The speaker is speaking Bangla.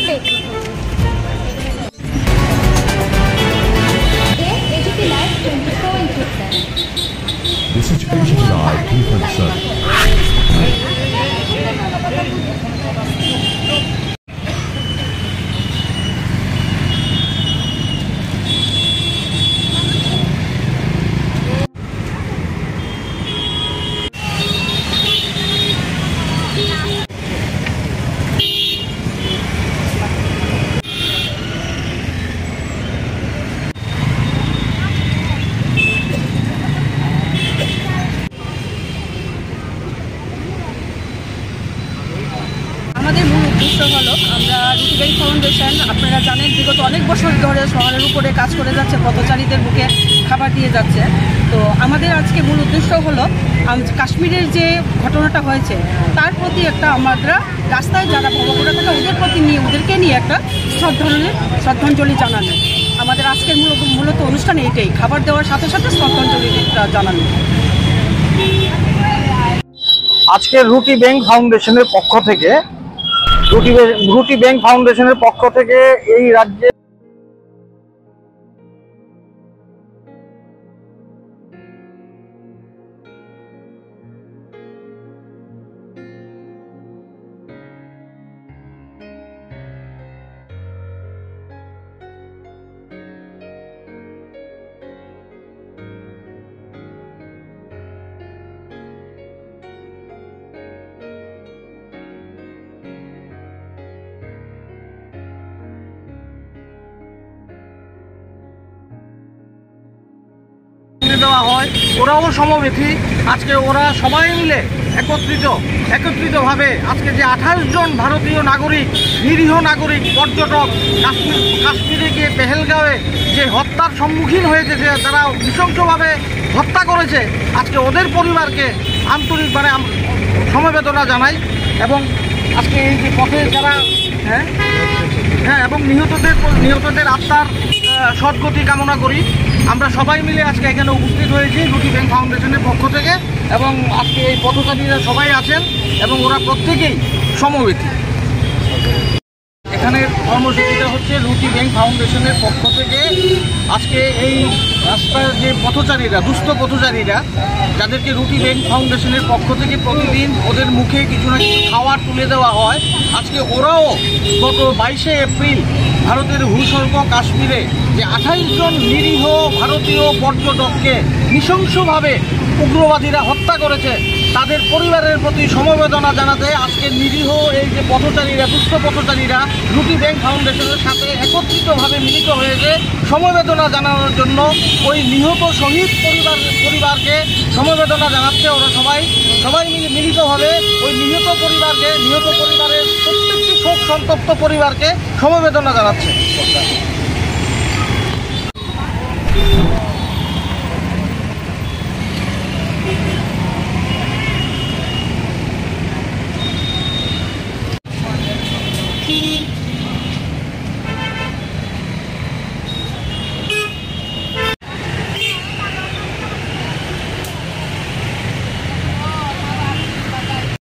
This Education Live 2.7. আমাদের মূল উদ্দেশ্য হলো আমরা রুটি ব্যাংক ফাউন্ডেশন, আপনারা জানেন বিগত অনেক বছর ধরে শহরের উপরে কাজ করে যাচ্ছে, পথচারীদের বুকে খাবার দিয়ে যাচ্ছে। তো আমাদের আজকে মূল উদ্দেশ্য হলো কাশ্মীরের যে ঘটনাটা হয়েছে তার প্রতি একটা আমরা রাস্তায় যারা ভবঘুরে থাকে ওদেরকে নিয়ে একটা শ্রদ্ধাঞ্জলি জানানো। আমাদের আজকের মূলত অনুষ্ঠান এইটাই, খাবার দেওয়ার সাথে সাথে শ্রদ্ধাঞ্জলিটা জানানো। আজকে রুটি ব্যাংক ফাউন্ডেশনের পক্ষ থেকে এই রাজ্যে দেওয়া হয়, ওরাও সমবেথী। আজকে ওরা সবাই মিলে একত্রিতভাবে আজকে যে 28 জন ভারতীয় নাগরিক, নিরীহ নাগরিক পর্যটক কাশ্মীরে গিয়ে পেহেলগাঁওয়ে যে হত্যার সম্মুখীন হয়েছে, যে তারা নৃশংসভাবে হত্যা করেছে, আজকে ওদের পরিবারকে আন্তরিকভাবে সমবেদনা জানাই। এবং আজকে এই যে পথে যারা এবং নিহতদের আত্মার সদ্গতি কামনা করি। আমরা সবাই মিলে আজকে এখানে উপস্থিত হয়েছি রুটি ব্যাংক ফাউন্ডেশনের পক্ষ থেকে, এবং আজকে এই পথচারীরা সবাই আছেন এবং ওরা প্রত্যেকেই সমবেতী। এখানে কর্মসূচিটা হচ্ছে রুটি ব্যাংক ফাউন্ডেশনের পক্ষ থেকে আজকে এই রাস্তার যে পথচারীরা, দুস্থ পথচারীরা, যাদেরকে রুটি ব্যাংক ফাউন্ডেশনের পক্ষ থেকে প্রতিদিন ওদের মুখে কিছু না কিছু খাবার তুলে দেওয়া হয়, আজকে ওরাও গত 22শে এপ্রিল ভারতের ভূস্বর্গ কাশ্মীরে যে 28 জন নিরীহ ভারতীয় পর্যটককে নৃশংসভাবে উগ্রবাদীরা হত্যা করেছে, তাদের পরিবারের প্রতি সমবেদনা জানাতে আজকে নিরীহ এই যে পথচারীরা, দুস্থ পথচারীরা রুটি ব্যাংক ফাউন্ডেশনের সাথে একত্রিতভাবে মিলিত হয়েছে সমবেদনা জানানোর জন্য। ওই নিহত শহীদ পরিবারকে সমবেদনা জানাচ্ছে। ওরা সবাই মিলিতভাবে ওই নিহত পরিবারের প্রত্যেকটি শোক সন্তপ্ত পরিবারকে সমবেদনা জানাচ্ছে।